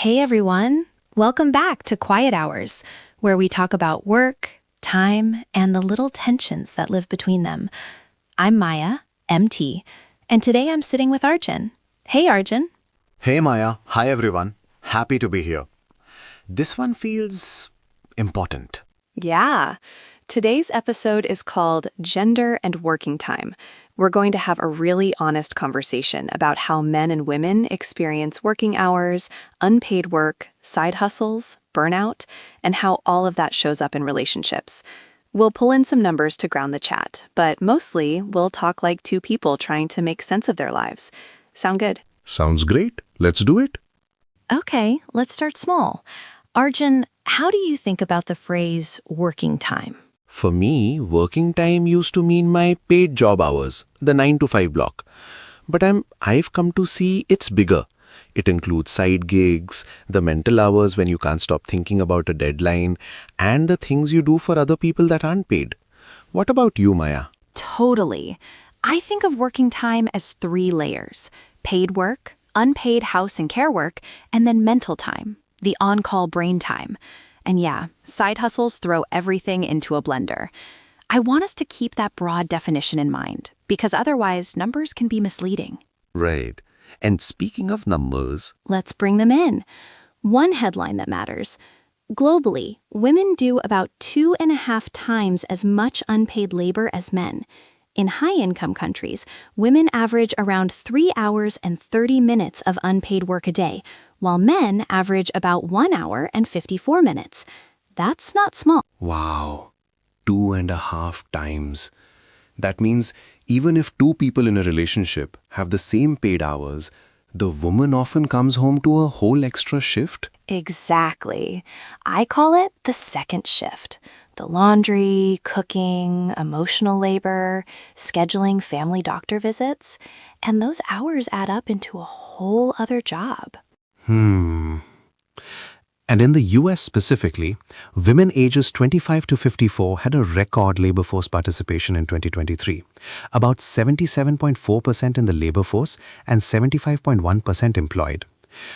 Hey everyone, welcome back to Quiet Hours, where we talk about work, time, and the little tensions that live between them. I'm Maya, MT, and today I'm sitting with Arjun. Hey Arjun. Hey Maya, hi everyone. Happy to be here. This one feels important. Yeah. Today's episode is called Gender and Working Time. We're going to have a really honest conversation about how men and women experience working hours, unpaid work, side hustles, burnout, and how all of that shows up in relationships. We'll pull in some numbers to ground the chat, but mostly we'll talk like two people trying to make sense of their lives. Sound good? Sounds great. Let's do it. Okay, let's start small. Arjun, how do you think about the phrase working time? For me, working time used to mean my paid job hours, the 9 to 5 block. But I've come to see it's bigger. It includes side gigs, the mental hours when you can't stop thinking about a deadline, and the things you do for other people that aren't paid. What about you, Maya? Totally. I think of working time as 3 layers: paid work, unpaid house and care work, and then mental time, the on-call brain time. And yeah, side hustles throw everything into a blender. I want us to keep that broad definition in mind, because otherwise numbers can be misleading. Right. And speaking of numbers, Let's bring them in. One headline that matters. Globally, women do about 2.5 times as much unpaid labor as men. In high-income countries, women average around 3 hours and 30 minutes of unpaid work a day, while men average about 1 hour and 54 minutes. That's not small. wow, 2.5 times. That means even if two people in a relationship have the same paid hours, the woman often comes home to a whole extra shift. Exactly. I call it the second shift. The laundry, cooking, emotional labor, scheduling family doctor visits, and those hours add up into a whole other job. And in the US specifically, women ages 25 to 54 had a record labor force participation in 2023, about 77.4% in the labor force and 75.1% employed.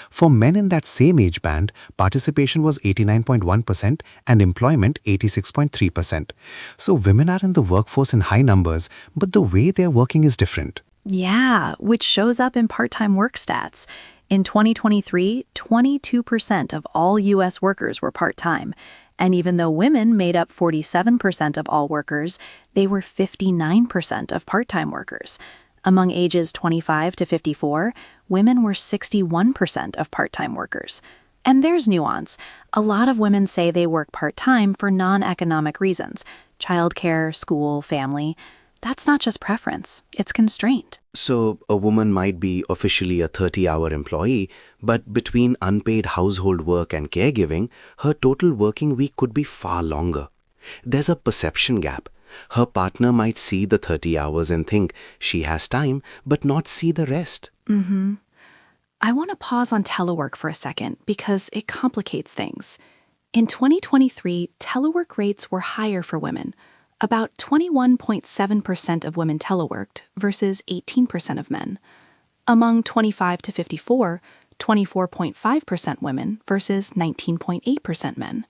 For men in that same age band, participation was 89.1% and employment 86.3%. So women are in the workforce in high numbers, but the way they're working is different. Yeah, which shows up in part-time work stats. In 2023, 22% of all U.S. workers were part-time. And even though women made up 47% of all workers, they were 59% of part-time workers. Among ages 25 to 54, women were 61% of part-time workers. And there's nuance. A lot of women say they work part-time for non-economic reasons: childcare, school, family. That's not just preference, it's constraint. So a woman might be officially a 30-hour employee, but between unpaid household work and caregiving, her total working week could be far longer. There's a perception gap. Her partner might see the 30 hours and think she has time, but not see the rest. I want to pause on telework for a second because it complicates things. In 2023, telework rates were higher for women. About 21.7% of women teleworked versus 18% of men. Among 25 to 54, 24.5% women versus 19.8% men.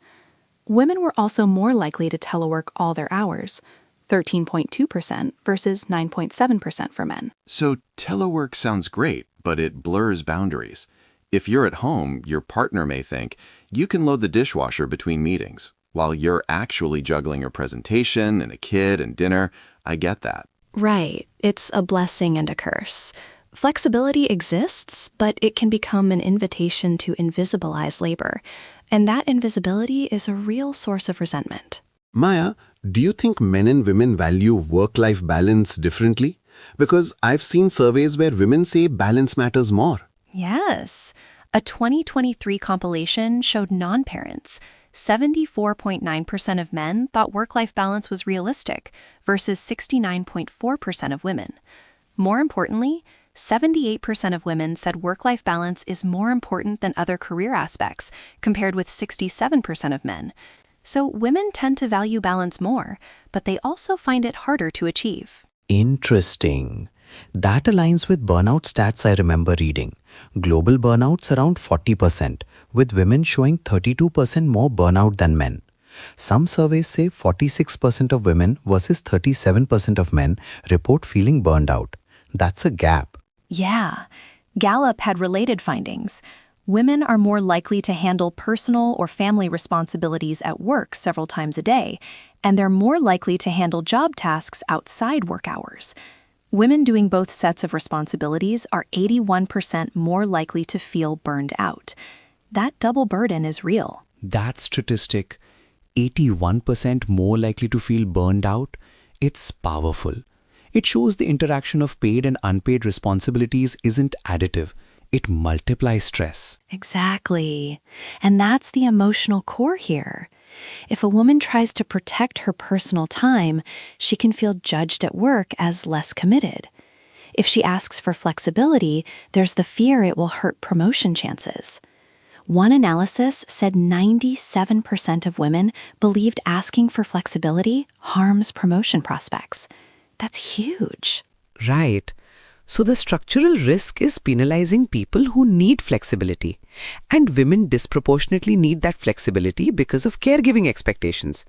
Women were also more likely to telework all their hours, 13.2% versus 9.7% for men. So telework sounds great, but it blurs boundaries. If you're at home, your partner may think you can load the dishwasher between meetings, while you're actually juggling a presentation and a kid and dinner. I get that. Right. It's a blessing and a curse. Flexibility exists, but it can become an invitation to invisibilize labor. And that invisibility is a real source of resentment. Maya, do you think men and women value work-life balance differently? Because I've seen surveys where women say balance matters more. Yes. A 2023 compilation showed non-parents. 74.9% of men thought work-life balance was realistic versus 69.4% of women. More importantly, 78% of women said work-life balance is more important than other career aspects, compared with 67% of men. So women tend to value balance more, but they also find it harder to achieve. Interesting. That aligns with burnout stats I remember reading. Global burnouts around 40%, with women showing 32% more burnout than men. Some surveys say 46% of women versus 37% of men report feeling burned out. That's a gap. Yeah. Gallup had related findings. Women are more likely to handle personal or family responsibilities at work several times a day, and they're more likely to handle job tasks outside work hours. Women doing both sets of responsibilities are 81% more likely to feel burned out. That double burden is real. That statistic, 81% more likely to feel burned out, it's powerful. It shows the interaction of paid and unpaid responsibilities isn't additive. It multiplies stress. Exactly. And that's the emotional core here. If a woman tries to protect her personal time, she can feel judged at work as less committed. If she asks for flexibility, there's the fear it will hurt promotion chances. One analysis said 97% of women believed asking for flexibility harms promotion prospects. That's huge. Right. So the structural risk is penalizing people who need flexibility. And women disproportionately need that flexibility because of caregiving expectations.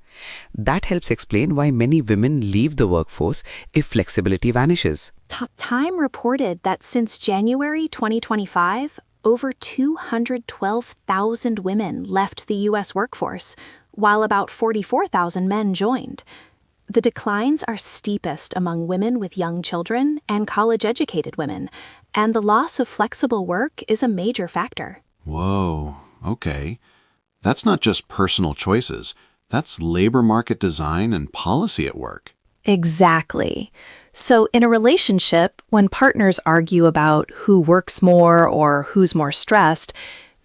That helps explain why many women leave the workforce if flexibility vanishes. Time reported that since January 2025, over 212,000 women left the U.S. workforce, while about 44,000 men joined. The declines are steepest among women with young children and college-educated women, and the loss of flexible work is a major factor. Whoa, okay. That's not just personal choices. That's labor market design and policy at work. Exactly. So in a relationship, when partners argue about who works more or who's more stressed,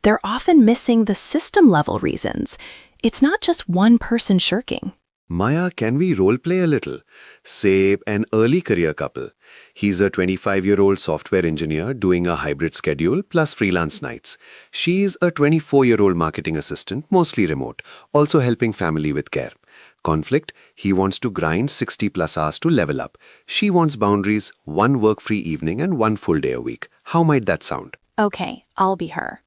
they're often missing the system-level reasons. It's not just one person shirking. Maya, can we role play a little? Say, an early career couple. He's a 25-year-old software engineer doing a hybrid schedule plus freelance nights. She's a 24-year-old marketing assistant, mostly remote, also helping family with care. Conflict, he wants to grind 60+ hours to level up. She wants boundaries, one work-free evening and one full day a week. How might that sound? Okay, I'll be her.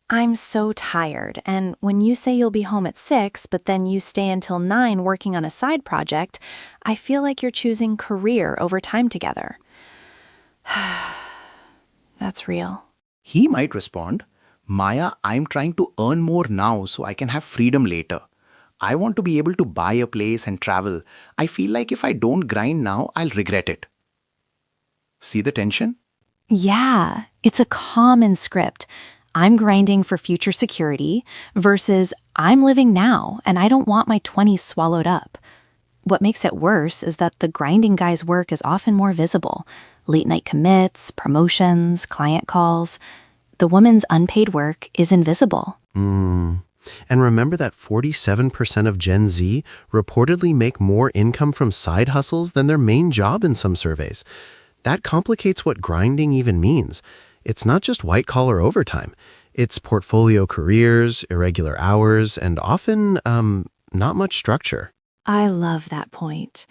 I'm so tired, and when you say you'll be home at 6, but then you stay until 9 working on a side project, I feel like you're choosing career over time together. That's real. He might respond, Maya, I'm trying to earn more now so I can have freedom later. I want to be able to buy a place and travel. I feel like if I don't grind now, I'll regret it. See the tension? Yeah, it's a common script. I'm grinding for future security versus I'm living now and I don't want my 20s swallowed up. What makes it worse is that the grinding guy's work is often more visible. Late night commits, promotions, client calls. The woman's unpaid work is invisible. And remember that 47% of Gen Z reportedly make more income from side hustles than their main job in some surveys. That complicates what grinding even means. It's not just white-collar overtime. It's portfolio careers, irregular hours, and often, not much structure. I love that point.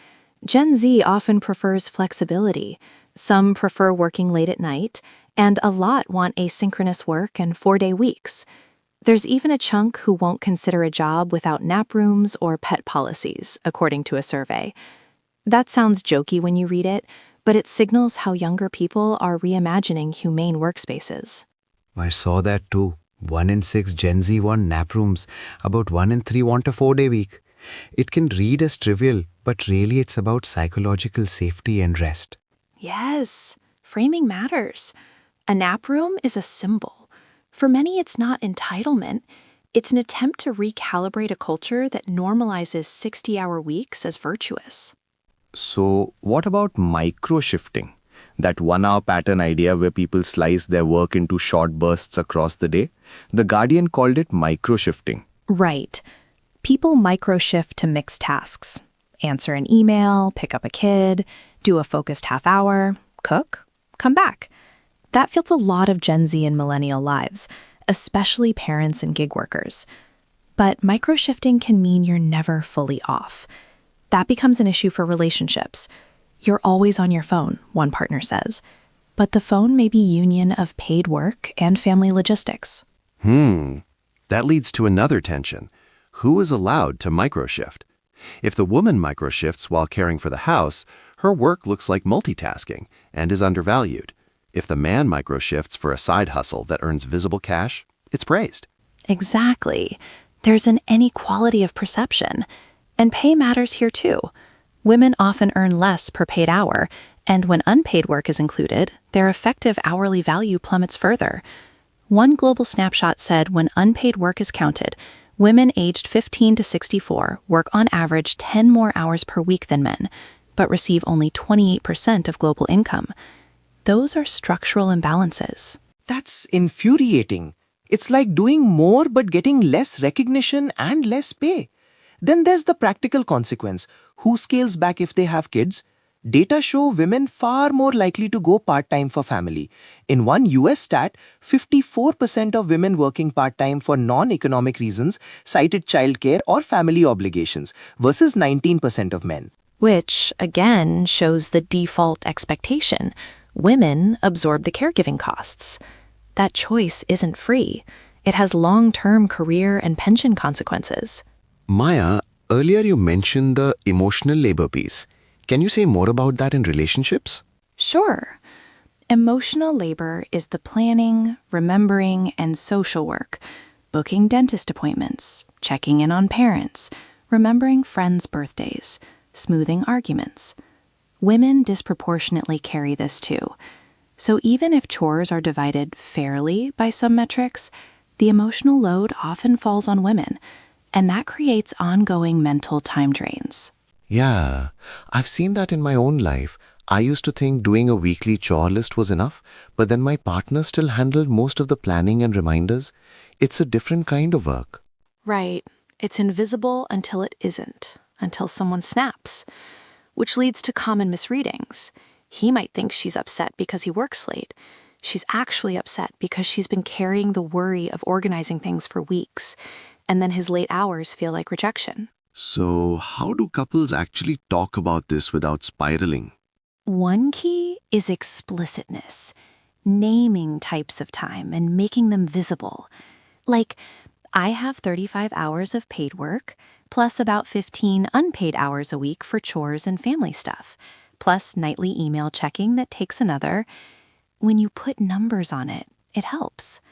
Gen Z often prefers flexibility. Some prefer working late at night, and a lot want asynchronous work and 4-day weeks. There's even a chunk who won't consider a job without nap rooms or pet policies, according to a survey. That sounds jokey when you read it, but it signals how younger people are reimagining humane workspaces. I saw that too. 1 in 6 Gen Z want nap rooms. About 1 in 3 want a 4-day week. It can read as trivial, but really it's about psychological safety and rest. Yes, framing matters. A nap room is a symbol. For many, it's not entitlement. It's an attempt to recalibrate a culture that normalizes 60-hour weeks as virtuous. So, what about micro-shifting? That 1-hour pattern idea where people slice their work into short bursts across the day? The Guardian called it micro-shifting. Right. People micro-shift to mixed tasks. Answer an email, pick up a kid, do a focused half hour, cook, come back. That fills a lot of Gen Z and millennial lives, especially parents and gig workers. But micro-shifting can mean you're never fully off. That becomes an issue for relationships. You're always on your phone, one partner says. But the phone may be union of paid work and family logistics. That leads to another tension. Who is allowed to microshift? If the woman microshifts while caring for the house, her work looks like multitasking and is undervalued. If the man microshifts for a side hustle that earns visible cash, it's praised. Exactly. There's an inequality of perception. And pay matters here too. Women often earn less per paid hour, and when unpaid work is included, their effective hourly value plummets further. One global snapshot said when unpaid work is counted, women aged 15 to 64 work on average 10 more hours per week than men, but receive only 28% of global income. Those are structural imbalances. That's infuriating. It's like doing more but getting less recognition and less pay. Then there's the practical consequence. Who scales back if they have kids? Data show women far more likely to go part-time for family. In one US stat, 54% of women working part-time for non-economic reasons cited childcare or family obligations versus 19% of men. Which, again, shows the default expectation. Women absorb the caregiving costs. That choice isn't free. It has long-term career and pension consequences. Maya, earlier you mentioned the emotional labor piece. Can you say more about that in relationships? Sure. Emotional labor is the planning, remembering, and social work, booking dentist appointments, checking in on parents, remembering friends' birthdays, smoothing arguments. Women disproportionately carry this too. So even if chores are divided fairly by some metrics, the emotional load often falls on women, and that creates ongoing mental time drains. Yeah, I've seen that in my own life. I used to think doing a weekly chore list was enough, but then my partner still handled most of the planning and reminders. It's a different kind of work. Right. It's invisible until it isn't, until someone snaps, which leads to common misreadings. He might think she's upset because he works late. She's actually upset because she's been carrying the worry of organizing things for weeks, and then his late hours feel like rejection. So, how do couples actually talk about this without spiraling? One key is explicitness, naming types of time and making them visible. Like, I have 35 hours of paid work, plus about 15 unpaid hours a week for chores and family stuff, plus nightly email checking that takes another. When you put numbers on it, it helps.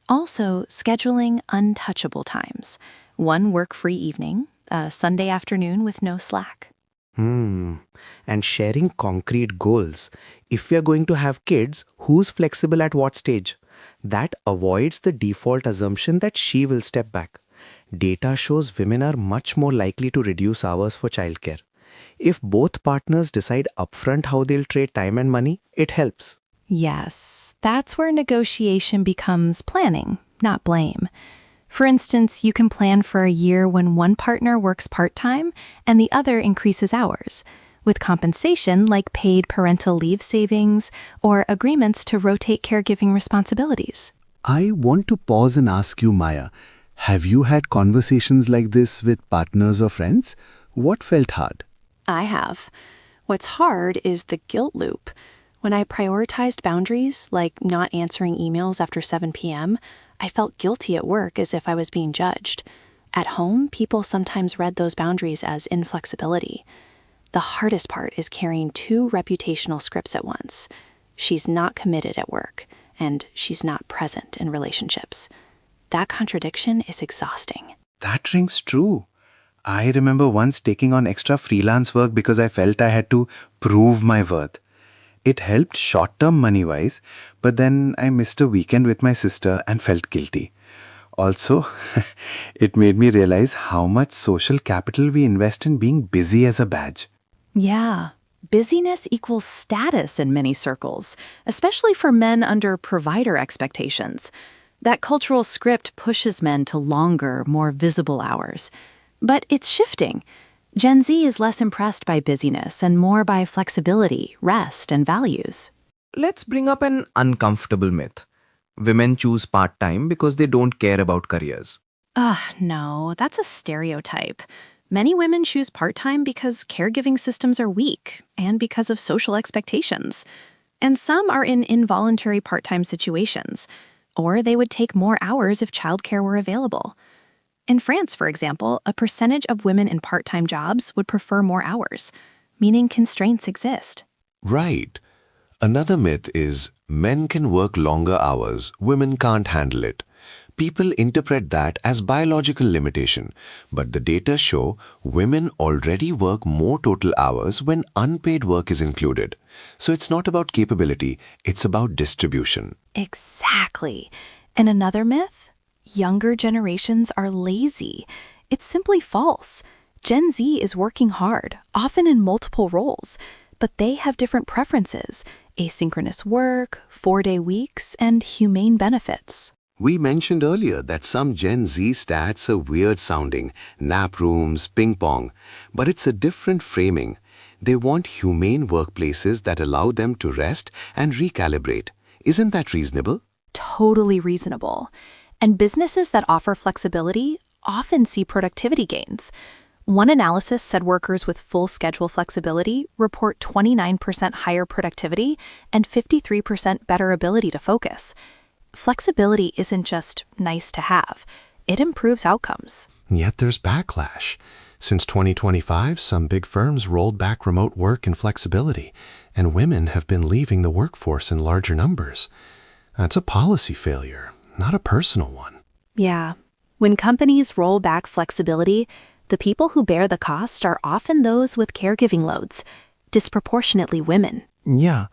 Also, scheduling untouchable times. One work-free evening, a Sunday afternoon with no slack. And sharing concrete goals. If we are going to have kids, who's flexible at what stage? That avoids the default assumption that she will step back. Data shows women are much more likely to reduce hours for childcare. If both partners decide upfront how they'll trade time and money, it helps. Yes, that's where negotiation becomes planning, not blame. For instance, you can plan for a year when one partner works part-time and the other increases hours, with compensation like paid parental leave savings or agreements to rotate caregiving responsibilities. I want to pause and ask you, Maya, have you had conversations like this with partners or friends? What felt hard? I have. What's hard is the guilt loop. When I prioritized boundaries, like not answering emails after 7 p.m., I felt guilty at work as if I was being judged. At home, people sometimes read those boundaries as inflexibility. The hardest part is carrying two reputational scripts at once. She's not committed at work, and she's not present in relationships. That contradiction is exhausting. That rings true. I remember once taking on extra freelance work because I felt I had to prove my worth. It helped short-term money-wise, but then I missed a weekend with my sister and felt guilty. Also, it made me realize how much social capital we invest in being busy as a badge. Yeah, busyness equals status in many circles, especially for men under provider expectations. That cultural script pushes men to longer, more visible hours. But it's shifting. Gen Z is less impressed by busyness and more by flexibility, rest, and values. Let's bring up an uncomfortable myth. Women choose part-time because they don't care about careers. No, that's a stereotype. Many women choose part-time because caregiving systems are weak and because of social expectations. And some are in involuntary part-time situations, or they would take more hours if childcare were available. In France, for example, a percentage of women in part-time jobs would prefer more hours, meaning constraints exist. Right. Another myth is men can work longer hours, women can't handle it. People interpret that as biological limitation, but the data show women already work more total hours when unpaid work is included. So it's not about capability, it's about distribution. Exactly. And another myth? Younger generations are lazy. It's simply false. Gen Z is working hard, often in multiple roles, but they have different preferences: asynchronous work, 4-day weeks, and humane benefits. We mentioned earlier that some Gen Z stats are weird sounding, nap rooms, ping pong, but it's a different framing. They want humane workplaces that allow them to rest and recalibrate. Isn't that reasonable? Totally reasonable. And businesses that offer flexibility often see productivity gains. One analysis said workers with full schedule flexibility report 29% higher productivity and 53% better ability to focus. Flexibility isn't just nice to have, it improves outcomes. Yet there's backlash. Since 2025, some big firms rolled back remote work and flexibility, and women have been leaving the workforce in larger numbers. That's a policy failure, not a personal one. Yeah. When companies roll back flexibility, the people who bear the cost are often those with caregiving loads, disproportionately women. Yeah.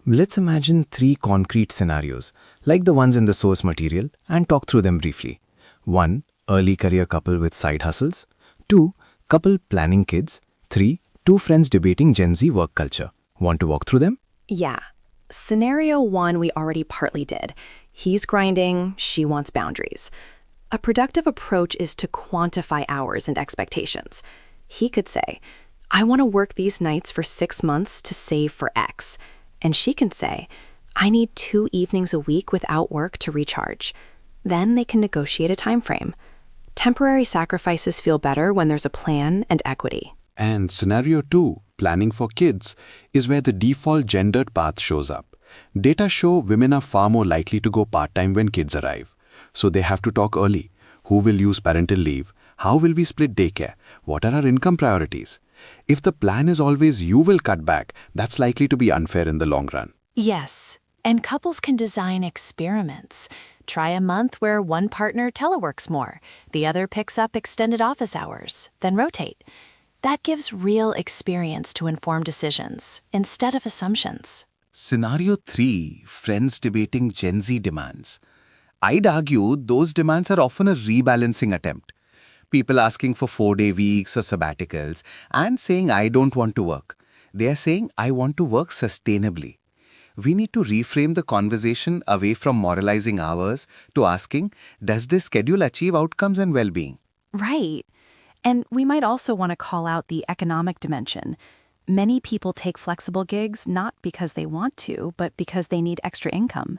Let's imagine 3 concrete scenarios, like the ones in the source material, and talk through them briefly. 1. Early career couple with side hustles. 2. Couple planning kids. 3. 2 friends debating Gen Z work culture. Want to walk through them? Yeah. Scenario 1 we already partly did. He's grinding, she wants boundaries. A productive approach is to quantify hours and expectations. He could say, I want to work these nights for 6 months to save for X. And she can say, I need 2 evenings a week without work to recharge. Then they can negotiate a time frame. Temporary sacrifices feel better when there's a plan and equity. And scenario 2, planning for kids, is where the default gendered path shows up. Data show women are far more likely to go part-time when kids arrive. So they have to talk early. Who will use parental leave? How will we split daycare? What are our income priorities? If the plan is always you will cut back, that's likely to be unfair in the long run. Yes, and couples can design experiments. Try a month where one partner teleworks more, the other picks up extended office hours, then rotate. That gives real experience to inform decisions instead of assumptions. Scenario 3, friends debating Gen Z demands. I'd argue those demands are often a rebalancing attempt. People asking for 4-day weeks or sabbaticals and saying, I don't want to work. They are saying, I want to work sustainably. We need to reframe the conversation away from moralizing hours to asking, does this schedule achieve outcomes and well-being? Right. And we might also want to call out the economic dimension. Many people take flexible gigs not because they want to, but because they need extra income.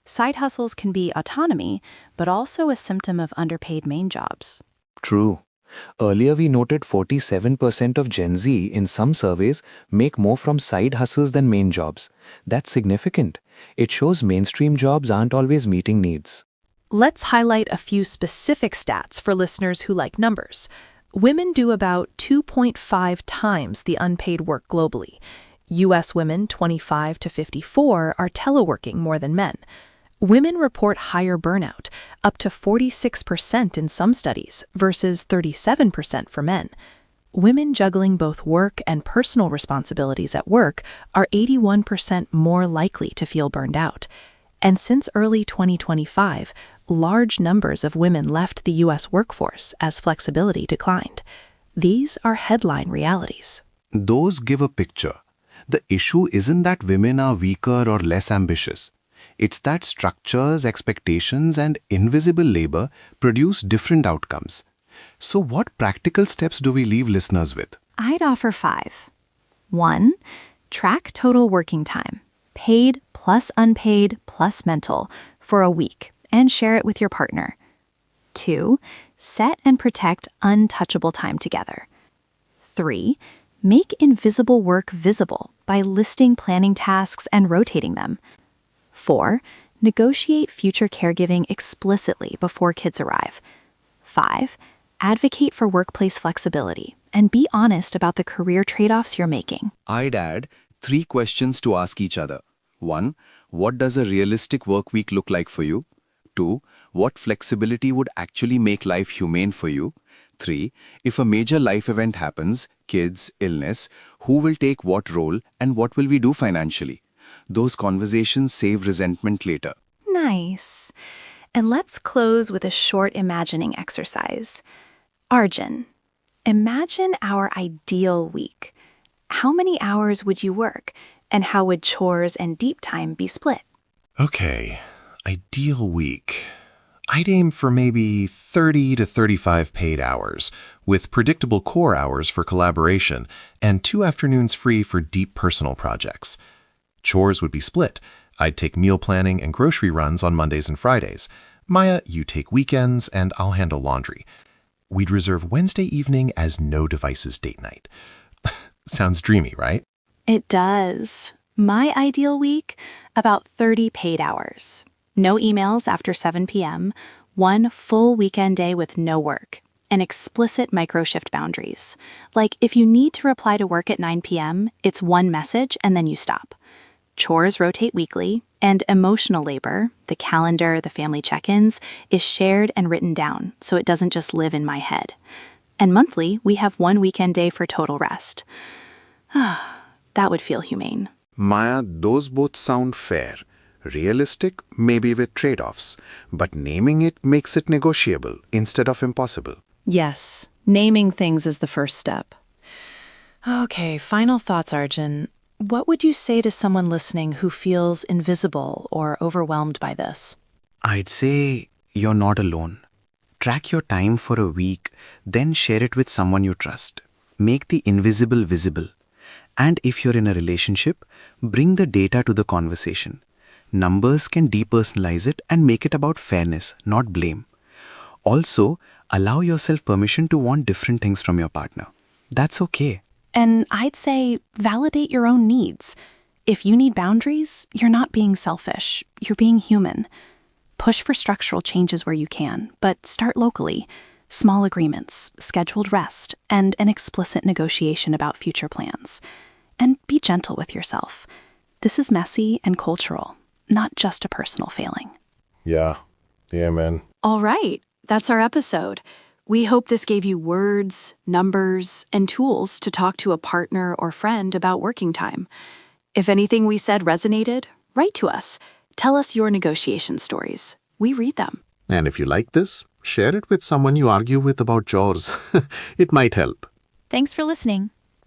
Side hustles can be autonomy, but also a symptom of underpaid main jobs. True. Earlier we noted 47% of Gen Z in some surveys make more from side hustles than main jobs. That's significant. It shows mainstream jobs aren't always meeting needs. Let's highlight a few specific stats for listeners who like numbers. Women do about 2.5 times the unpaid work globally. U.S. women 25 to 54 are teleworking more than men. Women report higher burnout, up to 46% in some studies versus 37% for men. Women juggling both work and personal responsibilities at work are 81% more likely to feel burned out. And since early 2025, large numbers of women left the U.S. workforce as flexibility declined. These are headline realities. Those give a picture. The issue isn't that women are weaker or less ambitious. It's that structures, expectations, and invisible labor produce different outcomes. So what practical steps do we leave listeners with? I'd offer 5. 1. Track total working time, paid plus unpaid plus mental, for a week, and share it with your partner. 2. Set and protect untouchable time together. 3. Make invisible work visible by listing planning tasks and rotating them. 4. Negotiate future caregiving explicitly before kids arrive. 5. Advocate for workplace flexibility and be honest about the career trade-offs you're making. I'd add 3 questions to ask each other. 1. What does a realistic work week look like for you? 2. What flexibility would actually make life humane for you? 3. If a major life event happens, kids, illness, who will take what role and what will we do financially? Those conversations save resentment later. Nice. And let's close with a short imagining exercise. Arjun, imagine our ideal week. How many hours would you work, and how would chores and deep time be split? Okay, ideal week. I'd aim for maybe 30 to 35 paid hours, with predictable core hours for collaboration and 2 afternoons free for deep personal projects. Chores would be split. I'd take meal planning and grocery runs on Mondays and Fridays. Maya, you take weekends, and I'll handle laundry. We'd reserve Wednesday evening as no devices date night. Sounds dreamy, right? It does. My ideal week, about 30 paid hours. No emails after 7 p.m., 1 full weekend day with no work, and explicit micro-shift boundaries. Like, if you need to reply to work at 9 p.m., it's 1 message and then you stop. Chores rotate weekly, and emotional labor, the calendar, the family check-ins, is shared and written down, so it doesn't just live in my head. And monthly, we have 1 weekend day for total rest. That would feel humane. Maya, those both sound fair. Realistic, maybe with trade-offs, but naming it makes it negotiable instead of impossible. Yes, naming things is the first step. Okay, final thoughts, Arjun. What would you say to someone listening who feels invisible or overwhelmed by this? I'd say you're not alone. Track your time for a week, then share it with someone you trust. Make the invisible visible. And if you're in a relationship, bring the data to the conversation. Numbers can depersonalize it and make it about fairness, not blame. Also, allow yourself permission to want different things from your partner. That's okay. And I'd say validate your own needs. If you need boundaries, you're not being selfish. You're being human. Push for structural changes where you can, but start locally. Small agreements, scheduled rest, and an explicit negotiation about future plans. And be gentle with yourself. This is messy and cultural, not just a personal failing. Yeah, man. All right, that's our episode. We hope this gave you words, numbers, and tools to talk to a partner or friend about working time. If anything we said resonated, write to us. Tell us your negotiation stories. We read them. And if you like this, share it with someone you argue with about chores. It might help. Thanks for listening.